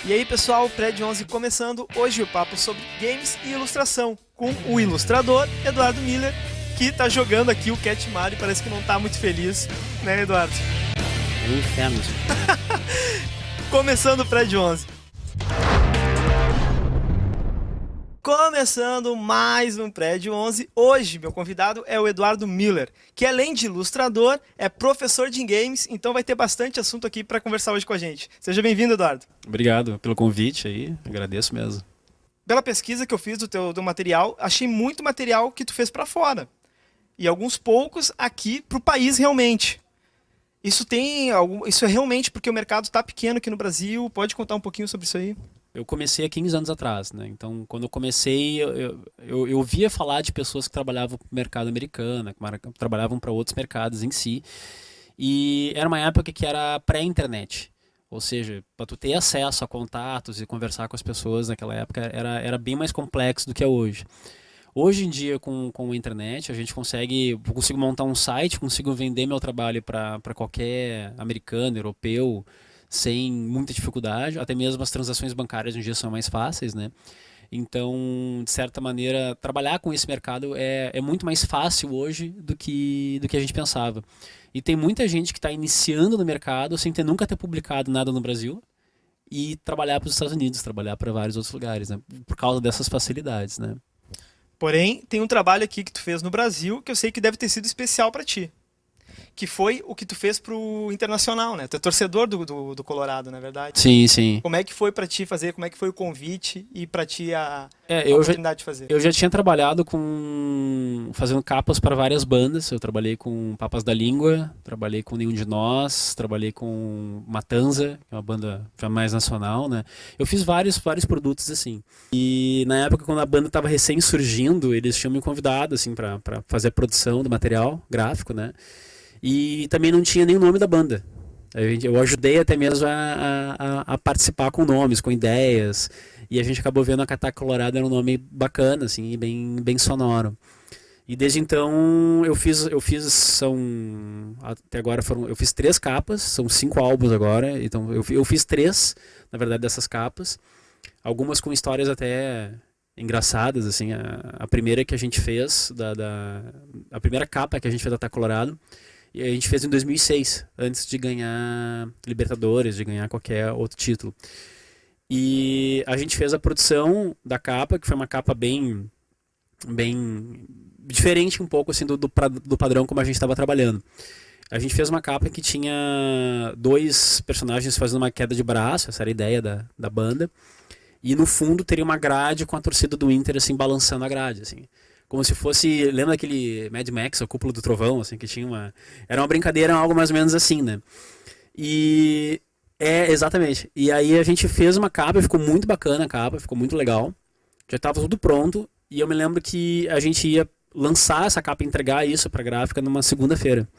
E aí pessoal, Prédio 11 começando, hoje o papo sobre games e ilustração, com o ilustrador Eduardo Miller, que tá jogando aqui o Cat Mario e parece que não tá muito feliz, né Eduardo? Inferno. Começando o Prédio 11. Começando mais um Prédio 11, hoje meu convidado é o Eduardo Miller, que além de ilustrador, é professor de games, então vai ter bastante assunto aqui para conversar hoje com a gente. Seja bem-vindo, Eduardo. Obrigado pelo convite aí, agradeço mesmo. Pela pesquisa que eu fiz do material, achei muito material que tu fez para fora, e alguns poucos aqui para o país realmente. Isso é realmente porque o mercado está pequeno aqui no Brasil, pode contar um pouquinho sobre isso aí? Eu comecei há 15 anos atrás, né? Então, quando eu comecei, eu ouvia falar de pessoas que trabalhavam para o mercado americano, que trabalhavam para outros mercados em si. E era uma época que era pré-internet. Ou seja, para tu ter acesso a contatos e conversar com as pessoas naquela época era bem mais complexo do que é hoje. Hoje em dia, com a internet, eu consigo montar um site, consigo vender meu trabalho para qualquer americano, europeu, sem muita dificuldade. Até mesmo as transações bancárias hoje em dia são mais fáceis, né? Então, de certa maneira, trabalhar com esse mercado é muito mais fácil hoje do que a gente pensava. E tem muita gente que está iniciando no mercado sem nunca ter publicado nada no Brasil e trabalhar para os Estados Unidos, trabalhar para vários outros lugares, né? Por causa dessas facilidades, né? Porém, tem um trabalho aqui que tu fez no Brasil que eu sei que deve ter sido especial para ti. Que foi o que tu fez pro Internacional, né? Tu é torcedor do Colorado, na verdade. Sim, sim. Como é que foi pra ti fazer? Como é que foi o convite e pra ti a Eu oportunidade de fazer? eu já tinha trabalhado fazendo capas para várias bandas. Eu trabalhei com Papas da Língua, trabalhei com Nenhum de Nós, trabalhei com Matanza, que é uma banda já mais nacional, né? Eu fiz vários produtos assim. E na época, quando a banda estava recém surgindo, eles tinham me convidado assim para fazer a produção do material gráfico, né? E também não tinha nem o nome da banda. Eu ajudei até mesmo a participar com nomes, com ideias. E a gente acabou vendo a Cataca Colorado era um nome bacana, assim, bem sonoro. E desde então até agora eu fiz 3 capas, são 5 álbuns agora. Então eu fiz 3, na verdade, dessas capas. Algumas com histórias até engraçadas, assim. A primeira que a gente fez, a primeira capa que a gente fez da Cataca Colorado, e a gente fez em 2006, antes de ganhar Libertadores, de ganhar qualquer outro título. E a gente fez a produção da capa, que foi uma capa bem diferente um pouco assim do padrão como a gente estava trabalhando. A gente fez uma capa que tinha 2 personagens fazendo uma queda de braço, essa era a ideia da banda. E no fundo teria uma grade com a torcida do Inter assim balançando a grade, assim. Como se fosse, lembra daquele Mad Max, a Cúpula do Trovão, assim, que tinha era uma brincadeira, algo mais ou menos assim, né? E exatamente. E aí a gente fez uma capa, ficou muito bacana a capa, ficou muito legal. Já estava tudo pronto e eu me lembro que a gente ia lançar essa capa, entregar isso pra gráfica numa segunda-feira.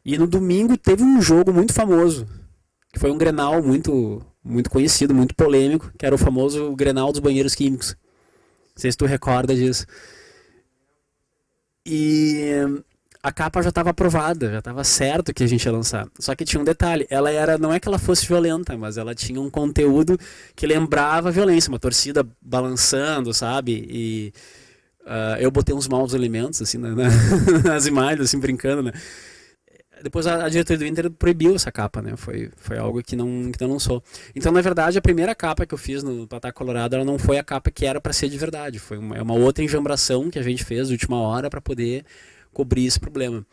E no domingo teve um jogo muito famoso, que foi um Grenal muito conhecido, muito polêmico, que era o famoso Grenal dos banheiros químicos. Não sei se tu recorda disso. E a capa já estava aprovada, já estava certo que a gente ia lançar. Só que tinha um detalhe, não é que ela fosse violenta, mas ela tinha um conteúdo que lembrava a violência, uma torcida balançando, sabe? E eu botei uns maus elementos assim nas imagens, assim, brincando, né? Depois a diretoria do Inter proibiu essa capa, né? Foi algo que não lançou. Então, na verdade, a primeira capa que eu fiz no Cataca Colorado, ela não foi a capa que era para ser de verdade. Foi uma outra enjambração que a gente fez de última hora para poder cobrir esse problema.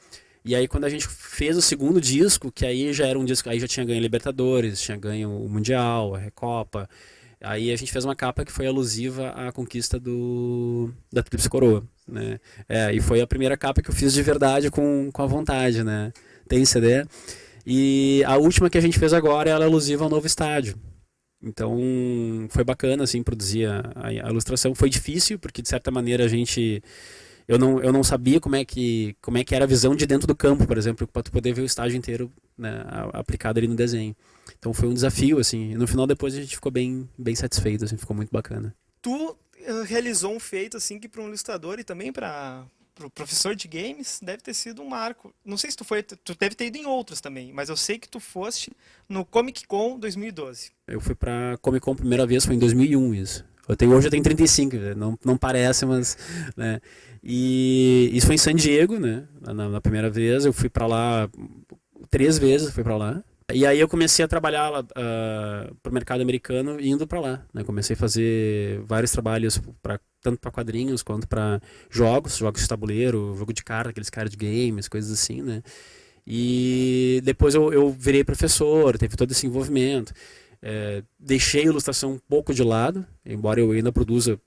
E aí, quando a gente fez o segundo disco, que aí já era um disco, aí já tinha ganho Libertadores, tinha ganho o Mundial, a Recopa. Aí a gente fez uma capa que foi alusiva à conquista da Tríplice Coroa, né? E foi a primeira capa que eu fiz de verdade com a vontade, né? Tem CD. E a última que a gente fez agora ela é alusiva ao novo estádio. Então foi bacana assim, produzir a ilustração. Foi difícil, porque de certa maneira eu não sabia como é que era a visão de dentro do campo, por exemplo, para tu poder ver o estádio inteiro, né, aplicado ali no desenho. Então foi um desafio, assim. E no final depois a gente ficou bem satisfeito, assim, ficou muito bacana. Tu realizou um feito assim que para um ilustrador e também para pro professor de games, deve ter sido um marco. Não sei se tu deve ter ido em outros também, mas eu sei que tu foste no Comic Con 2012. Eu fui pra Comic Con a primeira vez, foi em 2001 isso. Hoje eu tenho 35, né? Não parece, mas... Né? E isso foi em San Diego, né? Na primeira vez, eu fui pra lá 3 vezes, fui pra lá. E aí eu comecei a trabalhar lá, pro mercado americano indo pra lá, né? Comecei a fazer vários trabalhos tanto para quadrinhos quanto para jogos de tabuleiro, jogo de carta, aqueles card games, coisas assim, né? E depois eu virei professor, teve todo esse envolvimento. Deixei a ilustração um pouco de lado, embora eu ainda produza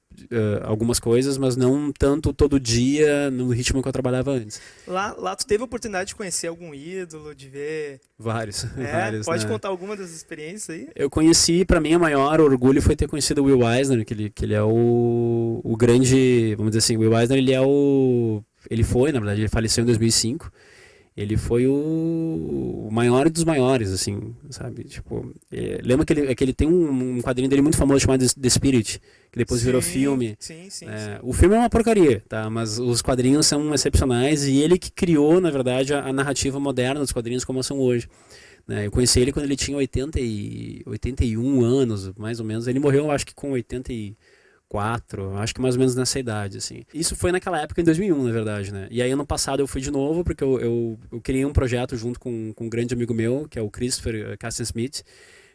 algumas coisas, mas não tanto todo dia no ritmo que eu trabalhava antes. Lá tu teve a oportunidade de conhecer algum ídolo, de ver... Vários. Vários, pode né? contar alguma das experiências aí? Eu conheci, para mim, o maior orgulho foi ter conhecido o Will Eisner, que ele é o grande, vamos dizer assim, o Will Eisner, ele foi, na verdade, ele faleceu em 2005. Ele foi o maior dos maiores, assim, sabe? Tipo, lembra que ele tem um quadrinho dele muito famoso chamado The Spirit, que depois virou filme. Sim. O filme é uma porcaria, tá? Mas os quadrinhos são excepcionais e ele que criou, na verdade, a narrativa moderna dos quadrinhos como são hoje. Né? Eu conheci ele quando ele tinha 81 anos, mais ou menos. Ele morreu, acho que com 84, acho que mais ou menos nessa idade, assim. Isso foi naquela época, em 2001, na verdade, né? E aí, ano passado, eu fui de novo, porque eu criei um projeto junto com um grande amigo meu, que é o Christopher Casten-Smith.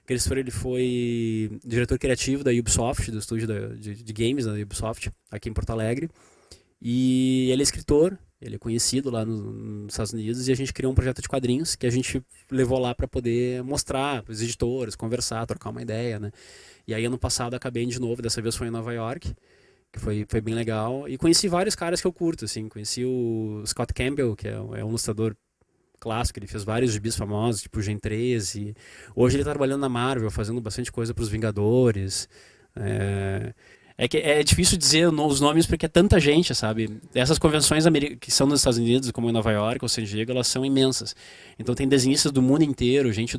Christopher, ele foi diretor criativo da Ubisoft, do estúdio de games da Ubisoft, aqui em Porto Alegre. E ele é escritor, ele é conhecido lá nos Estados Unidos, e a gente criou um projeto de quadrinhos que a gente levou lá para poder mostrar para os editores, conversar, trocar uma ideia, né? E aí, ano passado, acabei de novo, dessa vez foi em Nova York, que foi bem legal. E conheci vários caras que eu curto, assim. Conheci o Scott Campbell, que é um ilustrador clássico, ele fez vários gibis famosos, tipo Gen 13. Hoje ele tá trabalhando na Marvel, fazendo bastante coisa para os Vingadores. Que é difícil dizer os nomes porque é tanta gente, sabe? Essas convenções que são nos Estados Unidos, como em Nova York ou San Diego, elas são imensas. Então tem desenhistas do mundo inteiro, gente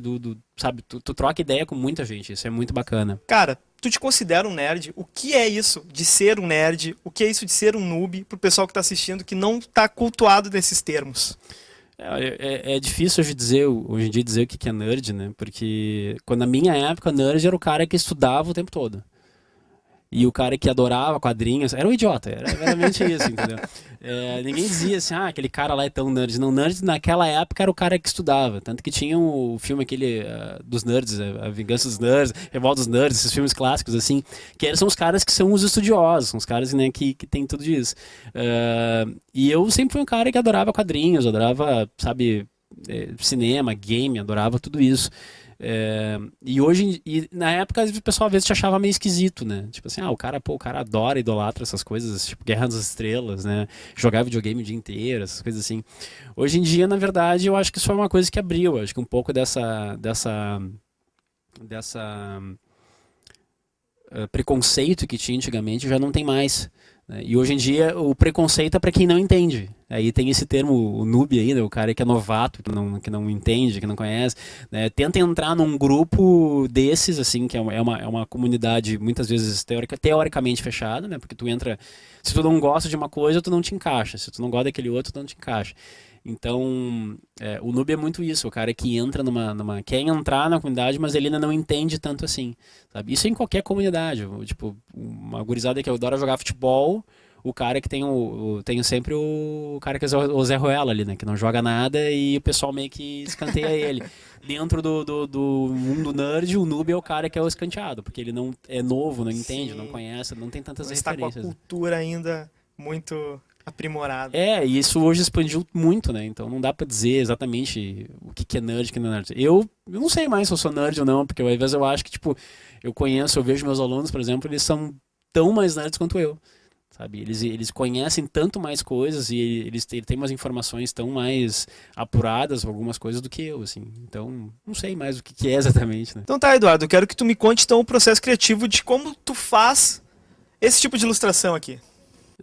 sabe? Tu troca ideia com muita gente, isso é muito bacana. Cara, tu te considera um nerd? O que é isso de ser um nerd? O que é isso de ser um noob pro pessoal que tá assistindo que não tá cultuado nesses termos? É difícil hoje em dia dizer o que é nerd, né? Porque quando na minha época, nerd era o cara que estudava o tempo todo. E o cara que adorava quadrinhos era um idiota, era realmente isso, entendeu? Ninguém dizia assim, aquele cara lá é tão nerd. Não, nerd naquela época era o cara que estudava. Tanto que tinha o filme aquele dos nerds, A Vingança dos Nerds, Revolta dos Nerds, esses filmes clássicos, assim, que são os caras que são os estudiosos, são os caras, né, que tem tudo isso. E eu sempre fui um cara que adorava quadrinhos, adorava, sabe, cinema, game, adorava tudo isso. E na época o pessoal às vezes te achava meio esquisito, né? Tipo assim, o cara adora, idolatra essas coisas, tipo Guerra das Estrelas, né? Jogar videogame o dia inteiro, essas coisas assim. Hoje em dia, na verdade, eu acho que isso foi uma coisa que abriu, acho que um pouco dessa preconceito que tinha antigamente já não tem mais. E hoje em dia o preconceito é para quem não entende. Aí tem esse termo, o noob aí, né? O cara que é novato, que não entende, que não conhece, né? Tenta entrar num grupo desses, assim, que é uma comunidade muitas vezes teoricamente fechada, né? Porque tu entra, se tu não gosta de uma coisa, tu não te encaixa. Se tu não gosta daquele outro, tu não te encaixa. Então, o noob é muito isso, o cara que entra quer entrar na comunidade, mas ele ainda não entende tanto assim, sabe? Isso em qualquer comunidade, tipo, uma gurizada que adora jogar futebol, o cara que tem sempre o cara que é o Zé Ruela ali, né, que não joga nada e o pessoal meio que escanteia ele. Dentro do mundo nerd, o noob é o cara que é o escanteado, porque ele não é novo, não entende, não conhece, não tem tantas referências. Está com a cultura ainda muito aprimorado. E isso hoje expandiu muito, né? Então não dá pra dizer exatamente o que é nerd e o que não é nerd. Eu não sei mais se eu sou nerd ou não, porque às vezes eu acho que, tipo, eu vejo meus alunos, por exemplo, eles são tão mais nerds quanto eu, sabe? Eles conhecem tanto mais coisas e eles têm umas informações tão mais apuradas, algumas coisas, do que eu, assim. Então, não sei mais o que é exatamente, né? Então tá, Eduardo, eu quero que tu me conte, então, o processo criativo de como tu faz esse tipo de ilustração aqui.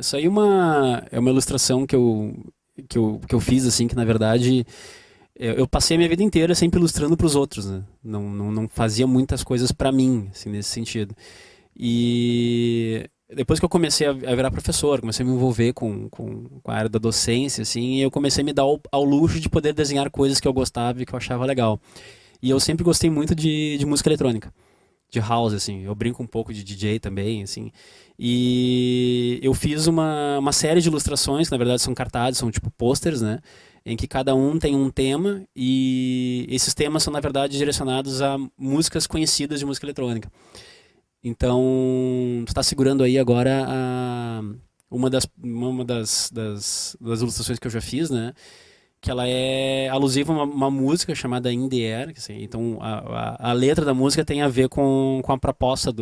Isso aí é uma ilustração que eu fiz, assim, que na verdade eu passei a minha vida inteira sempre ilustrando para os outros, né? Não fazia muitas coisas para mim, assim, nesse sentido. E Depois que eu comecei a virar professor, comecei a me envolver com a área da docência, assim, eu comecei a me dar ao luxo de poder desenhar coisas que eu gostava e que eu achava legal. E eu sempre gostei muito de música eletrônica, de house, assim. Eu brinco um pouco de DJ também, assim. E eu fiz uma série de ilustrações, que na verdade são cartazes, são tipo posters, né? Em que cada um tem um tema e esses temas são, na verdade, direcionados a músicas conhecidas de música eletrônica. Então, tu tá segurando aí agora uma das ilustrações que eu já fiz, né? Que ela é alusiva a uma música chamada In The Air. Assim, então, a letra da música tem a ver com a proposta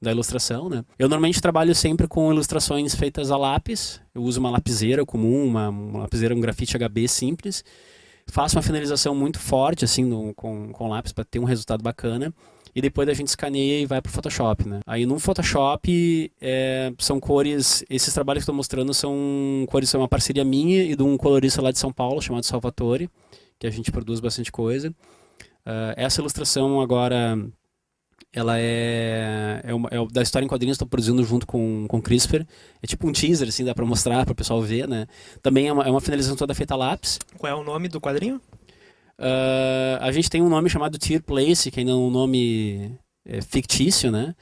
da ilustração, né? Eu normalmente trabalho sempre com ilustrações feitas a lápis. Eu uso uma lapiseira comum, uma lapiseira, um grafite HB simples. Faço uma finalização muito forte, assim, com lápis para ter um resultado bacana. E depois a gente escaneia e vai pro Photoshop, né? Aí no Photoshop são cores, esses trabalhos que eu estou mostrando são cores, são uma parceria minha e de um colorista lá de São Paulo, chamado Salvatore, que a gente produz bastante coisa. Essa ilustração agora, ela é da história em quadrinhos, estou produzindo junto com o CRISPR. É tipo um teaser, assim, dá para mostrar, para o pessoal ver, né? Também é uma finalização toda feita a lápis. Qual é o nome do quadrinho? A gente tem um nome chamado Tear Place, que ainda é um nome fictício, né?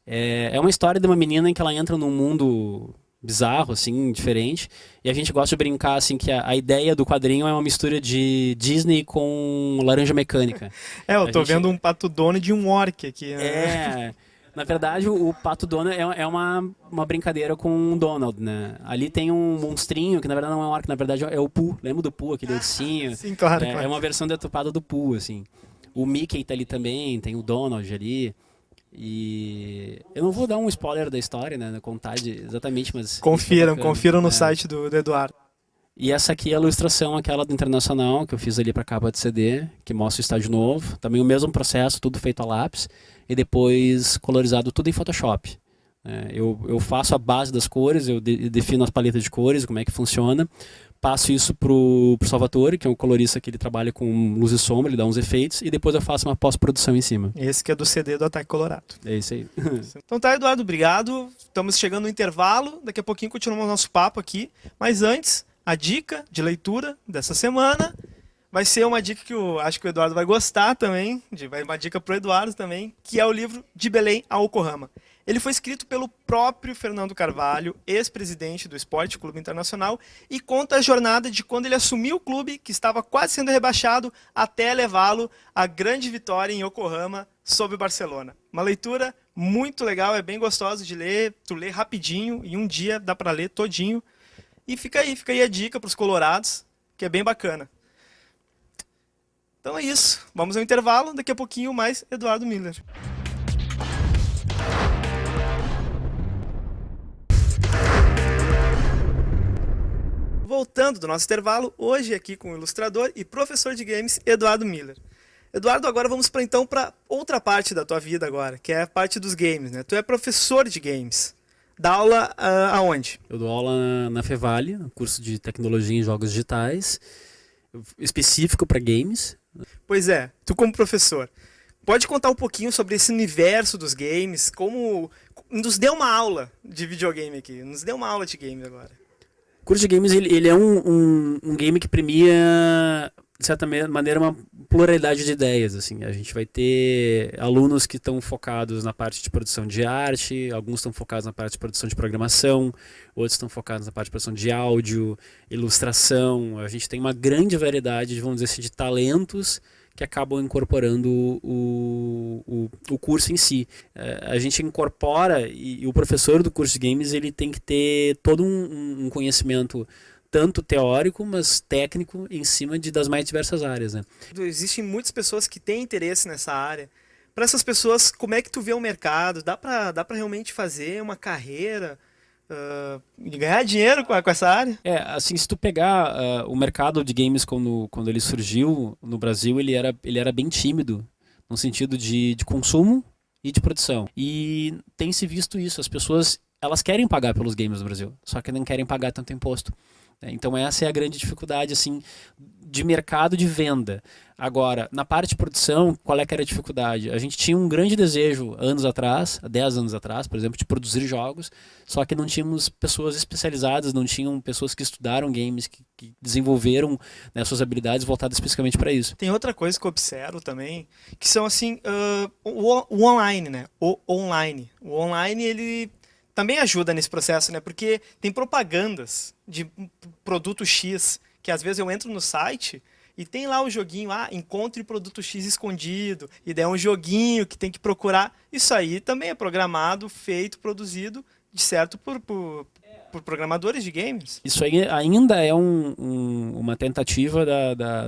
É uma história de uma menina em que ela entra num mundo bizarro, assim, diferente. E a gente gosta de brincar, assim, que a ideia do quadrinho é uma mistura de Disney com Laranja Mecânica. Eu tô vendo um Pato Donald e um orc aqui. Né? Na verdade, o Pato Donald é uma brincadeira com o Donald, né? Ali tem um monstrinho, que na verdade não é um orc, na verdade é o Pooh. Lembra do Pooh, aquele ursinho? Sim, claro, claro. É uma versão deturpada do Pooh, assim. O Mickey tá ali também, tem o Donald ali. E eu não vou dar um spoiler da história, né? Contar exatamente, mas... Confiram no site do Eduardo. E essa aqui é a ilustração, aquela do Internacional, que eu fiz ali para capa de CD, que mostra o estádio novo. Também o mesmo processo, tudo feito a lápis. E depois colorizado tudo em Photoshop. Eu faço a base das cores, eu defino as paletas de cores, como é que funciona. Passo isso pro Salvatore, que é um colorista que ele trabalha com luz e sombra, ele dá uns efeitos. E depois eu faço uma pós-produção em cima. Esse que é do CD do Ataque Colorado. É isso aí. Então tá, Eduardo, obrigado. Estamos chegando no intervalo. Daqui a pouquinho continuamos o nosso papo aqui. Mas antes, a dica de leitura dessa semana vai ser uma dica que eu acho que o Eduardo vai gostar também, vai uma dica pro Eduardo também, que é o livro De Belém a Yokohama. Ele foi escrito pelo próprio Fernando Carvalho, ex-presidente do Esporte Clube Internacional, e conta a jornada de quando ele assumiu o clube, que estava quase sendo rebaixado, até levá-lo à grande vitória em Yokohama sobre o Barcelona. Uma leitura muito legal, é bem gostoso de ler, tu lê rapidinho, em um dia dá para ler todinho. E fica aí a dica para os colorados, que é bem bacana. Então é isso. Vamos ao intervalo. Daqui a pouquinho mais Eduardo Miller. Voltando do nosso intervalo, hoje aqui com o ilustrador e professor de games Eduardo Miller. Eduardo, agora vamos para outra parte da tua vida agora, que é a parte dos games, né? Tu é professor de games. Dá aula aonde? Eu dou aula na Fevale, no curso de Tecnologia em Jogos Digitais, específico para games. Pois é, tu como professor, pode contar um pouquinho sobre esse universo dos games, como... Nos dê uma aula de videogame aqui, nos dê uma aula de game agora. O curso de games ele é um game que premia, de certa maneira, uma pluralidade de ideias. Assim. A gente vai ter alunos que estão focados na parte de produção de arte, alguns estão focados na parte de produção de programação, outros estão focados na parte de produção de áudio, ilustração. A gente tem uma grande variedade, vamos dizer assim, de talentos que acabam incorporando o curso em si. A gente incorpora, e o professor do curso de games ele tem que ter todo um conhecimento tanto teórico, mas técnico em cima das mais diversas áreas. Né? Existem muitas pessoas que têm interesse nessa área. Para essas pessoas, como é que tu vê o mercado? Dá para realmente fazer uma carreira e ganhar dinheiro com essa área? Assim, se tu pegar o mercado de games quando ele surgiu no Brasil, ele era bem tímido, no sentido de consumo e de produção. E tem se visto isso, as pessoas elas querem pagar pelos games no Brasil, só que não querem pagar tanto imposto. né? Então essa é a grande dificuldade assim, de mercado de venda. Agora, na parte de produção, qual é que era a dificuldade? A gente tinha um grande desejo anos atrás, há 10 anos atrás, por exemplo, de produzir jogos, só que não tínhamos pessoas especializadas, não tinham pessoas que estudaram games, que desenvolveram, né, suas habilidades voltadas especificamente para isso. Tem outra coisa que eu observo também, que são assim, o online, né? O online. O online, ele também ajuda nesse processo, né? Porque tem propagandas de produto X, que às vezes eu entro no site e tem lá o joguinho, encontre produto X escondido, e daí é um joguinho que tem que procurar. Isso aí também é programado, feito, produzido, de certo, por programadores de games. Isso aí ainda é uma tentativa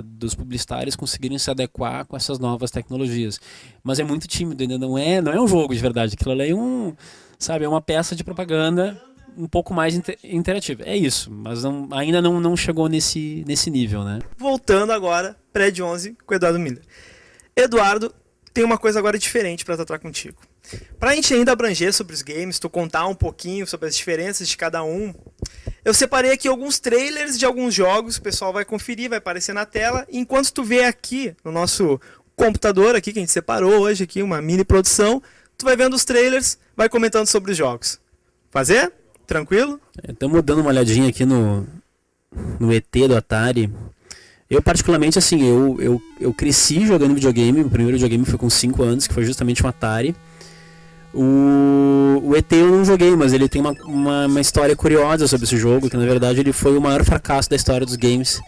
dos publicitários conseguirem se adequar com essas novas tecnologias. Mas é muito tímido, ainda não é um jogo de verdade. Aquilo ali é é uma peça de propaganda um pouco mais interativa. É isso, mas ainda não chegou nesse nível, né? Voltando agora, Prédio 11 com o Eduardo Miller. Eduardo, tem uma coisa agora diferente para tratar contigo. Para a gente ainda abranger sobre os games, tu contar um pouquinho sobre as diferenças de cada um, eu separei aqui alguns trailers de alguns jogos, o pessoal vai conferir, vai aparecer na tela, e enquanto tu vê aqui no nosso computador aqui, que a gente separou hoje aqui, uma mini produção, tu vai vendo os trailers, vai comentando sobre os jogos. Fazer? Tranquilo? Estamos dando uma olhadinha aqui no ET do Atari. Eu particularmente, assim, eu cresci jogando videogame. O primeiro videogame foi com 5 anos, que foi justamente um Atari. O ET eu não joguei, mas ele tem uma história curiosa sobre esse jogo, que na verdade ele foi o maior fracasso da história dos games.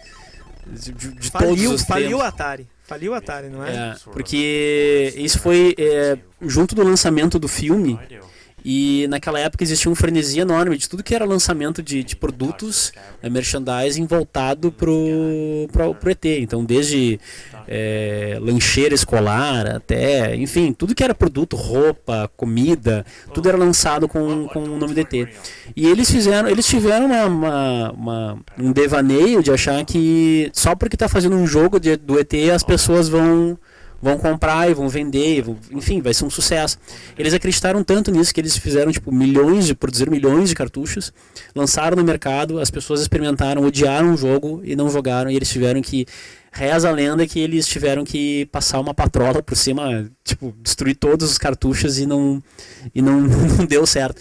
De todos os faliu o Atari. Faliu o Atari, não é? Porque isso foi junto do lançamento do filme. E naquela época existia um frenesi enorme de tudo que era lançamento de produtos, merchandising voltado pro ET. Então, desde lancheira escolar até, enfim, tudo que era produto, roupa, comida, tudo era lançado com o nome do ET. E eles tiveram um devaneio de achar que só porque está fazendo um jogo do ET as pessoas vão comprar e vão vender, enfim, vai ser um sucesso. Eles acreditaram tanto nisso que eles fizeram produzir milhões de cartuchos, lançaram no mercado, as pessoas experimentaram, odiaram o jogo e não jogaram, e eles tiveram que, reza a lenda que eles tiveram que passar uma patrola por cima, destruir todos os cartuchos e não deu certo.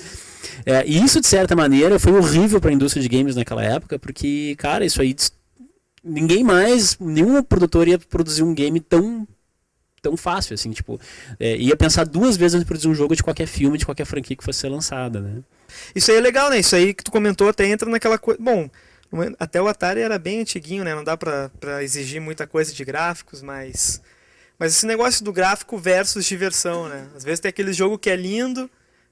E isso, de certa maneira, foi horrível para a indústria de games naquela época, porque, cara, isso aí, nenhum produtor ia produzir um game tão fácil, assim, ia pensar 2 vezes antes de produzir um jogo de qualquer filme, de qualquer franquia que fosse ser lançada, né? Isso aí é legal, né? Isso aí que tu comentou até entra naquela coisa... Bom, até o Atari era bem antiguinho, né? Não dá pra exigir muita coisa de gráficos, mas esse negócio do gráfico versus diversão, né? Às vezes tem aquele jogo que é lindo,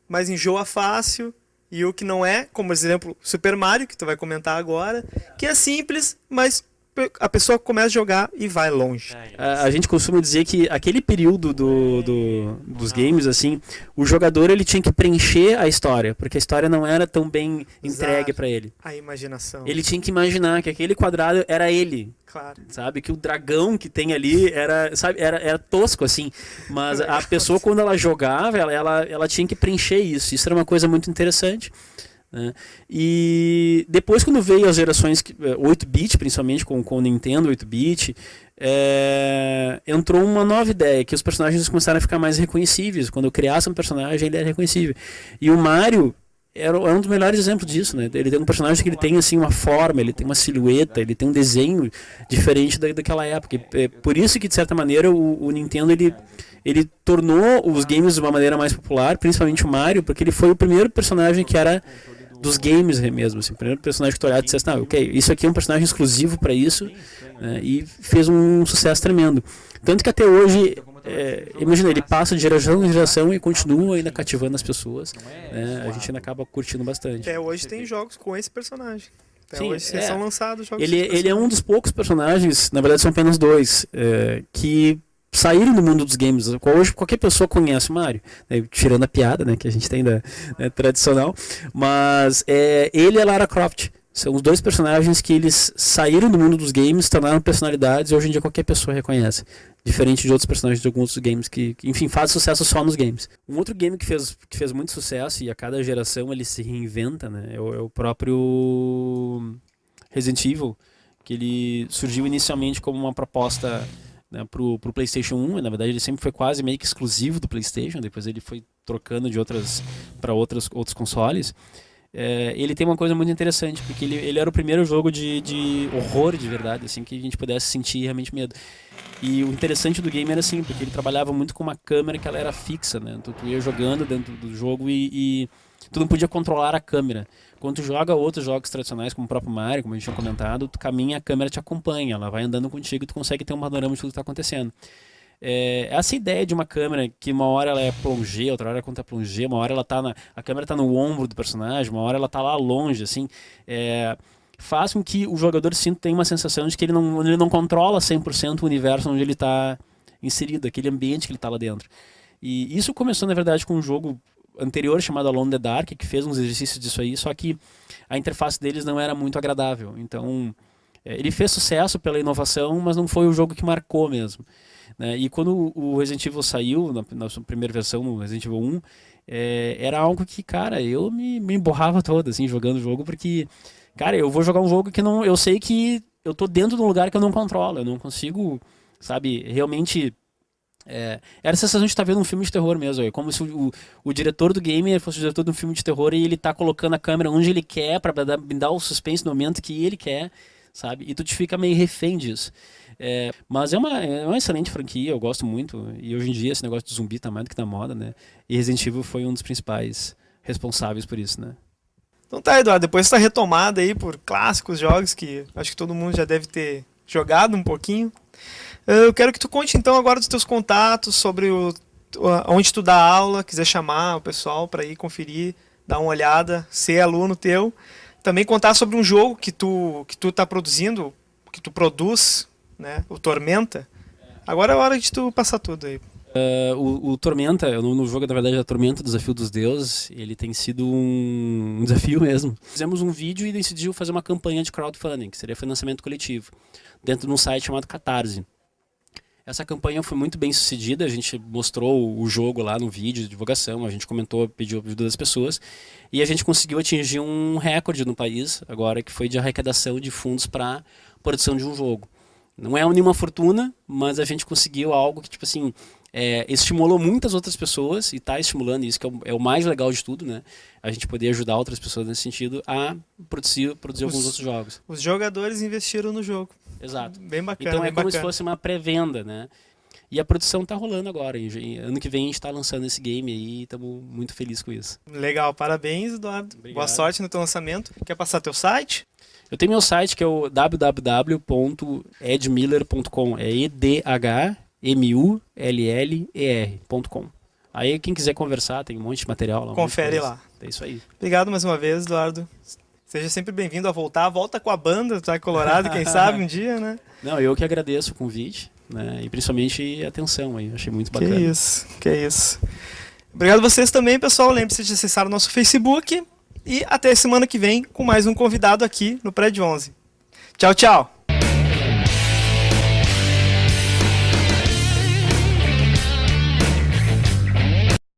mas enjoa fácil, e o que não é, como exemplo, Super Mario, que tu vai comentar agora, que é simples, mas a pessoa começa a jogar e vai longe. A gente costuma dizer que aquele período dos games, assim, o jogador ele tinha que preencher a história, porque a história não era tão bem entregue para ele. A imaginação. Ele tinha que imaginar que aquele quadrado era ele. Claro. Sabe? Que o dragão que tem ali era tosco, assim. Mas a pessoa, quando ela jogava, ela tinha que preencher isso. Isso era uma coisa muito interessante. Né? E depois, quando veio as gerações 8-bit, principalmente com o Nintendo 8-bit, entrou uma nova ideia, que os personagens começaram a ficar mais reconhecíveis. Quando eu criasse um personagem, ele era reconhecível. E o Mario era um dos melhores exemplos disso, né? Ele tem um personagem que ele tem assim uma forma, ele tem uma silhueta, ele tem um desenho diferente daquela época. E, por isso que, de certa maneira, o Nintendo ele tornou os games de uma maneira mais popular, principalmente o Mario, porque ele foi o primeiro personagem que era dos games mesmo, assim, o primeiro personagem que tu olhava e dissesse, não, ok, isso aqui é um personagem exclusivo para isso, né, e fez um sucesso tremendo. Tanto que até hoje, imagina, ele passa de geração em geração e continua ainda cativando as pessoas, né, a gente ainda acaba curtindo bastante. Até hoje tem jogos com esse personagem. Até Sim, hoje são lançados jogos ele é um dos poucos personagens, na verdade são apenas 2, que saíram do mundo dos games. Hoje qualquer pessoa conhece o Mario, né? Tirando a piada, né, que a gente tem tradicional, mas ele e a Lara Croft são os 2 personagens que eles saíram do mundo dos games, se tornaram personalidades e hoje em dia qualquer pessoa reconhece, diferente de outros personagens de alguns outros games que enfim, fazem sucesso só nos games. Um outro game que fez muito sucesso e a cada geração ele se reinventa, né, é o próprio Resident Evil, que ele surgiu inicialmente como uma proposta, né, pro PlayStation 1, e na verdade ele sempre foi quase meio que exclusivo do PlayStation, depois ele foi trocando de para outros consoles. Ele tem uma coisa muito interessante, porque ele era o primeiro jogo de horror de verdade, assim, que a gente pudesse sentir realmente medo. E o interessante do game era assim, porque ele trabalhava muito com uma câmera que ela era fixa, né? Então tu ia jogando dentro do jogo e tu não podia controlar a câmera. Quando tu joga outros jogos tradicionais, como o próprio Mario, como a gente tinha comentado, tu caminha, a câmera te acompanha, ela vai andando contigo e tu consegue ter um panorama de tudo que está acontecendo. Essa ideia de uma câmera que uma hora ela é plongé, outra hora é contra-plongé, uma hora a câmera está no ombro do personagem, uma hora ela está lá longe, assim, faz com que o jogador tenha uma sensação de que ele não controla 100% o universo onde ele está inserido, aquele ambiente que ele está lá dentro. E isso começou, na verdade, com um jogo anterior chamado Alone in the Dark, que fez uns exercícios disso aí, só que a interface deles não era muito agradável. Então, ele fez sucesso pela inovação, mas não foi o jogo que marcou mesmo, né? E quando o Resident Evil saiu, na sua primeira versão, no Resident Evil 1, era algo que, cara, eu me emborrava todo, assim, jogando o jogo, porque, cara, eu vou jogar um jogo que eu sei que eu tô dentro de um lugar que eu não controlo, eu não consigo, sabe, realmente... Era a sensação de estar vendo um filme de terror mesmo. É como se o diretor do game fosse o diretor de um filme de terror e ele tá colocando a câmera onde ele quer pra dar o suspense no momento que ele quer, sabe? E tu te fica meio refém disso. Mas é uma excelente franquia, eu gosto muito. E hoje em dia esse negócio de zumbi tá mais do que na moda, né? E Resident Evil foi um dos principais responsáveis por isso, né? Então tá, Eduardo, depois dessa retomada aí por clássicos jogos que acho que todo mundo já deve ter jogado um pouquinho, eu quero que tu conte então agora dos teus contatos, sobre onde tu dá aula, quiser chamar o pessoal para ir conferir, dar uma olhada, ser aluno teu. Também contar sobre um jogo que tu tá produzindo, que tu produz, né? O Tormenta. Agora é a hora de tu passar tudo aí. O Tormenta, no jogo, na verdade, é Tormenta, Desafio dos Deuses, ele tem sido um desafio mesmo. Fizemos um vídeo e decidiu fazer uma campanha de crowdfunding, que seria financiamento coletivo, dentro de um site chamado Catarse. Essa campanha foi muito bem sucedida, a gente mostrou o jogo lá no vídeo de divulgação, a gente comentou, pediu ajuda das pessoas, e a gente conseguiu atingir um recorde no país, agora, que foi de arrecadação de fundos para produção de um jogo. Não é nenhuma fortuna, mas a gente conseguiu algo que, tipo assim, estimulou muitas outras pessoas, e está estimulando isso, que é o mais legal de tudo, né? A gente poder ajudar outras pessoas nesse sentido a produzir alguns outros jogos. Os jogadores investiram no jogo. Exato. Bem bacana. Então bem como bacana. se fosse uma pré-venda, né? E a produção tá rolando agora. Ano que vem a gente tá lançando esse game aí e estamos muito felizes com isso. Legal, parabéns, Eduardo. Obrigado. Boa sorte no teu lançamento. Quer passar teu site? Eu tenho meu site que é o www.edmiller.com. É edmuller.com. Aí quem quiser conversar, tem um monte de material lá. Confere lá. É isso aí. Obrigado mais uma vez, Eduardo. Seja sempre bem-vindo a voltar. Volta com a banda, tá Colorado, quem sabe um dia, né? Não, eu que agradeço o convite, né? E principalmente a atenção aí. Achei muito bacana. Que isso. Obrigado a vocês também, pessoal. Lembre-se de acessar o nosso Facebook. E até semana que vem com mais um convidado aqui no Prédio 11. Tchau, tchau.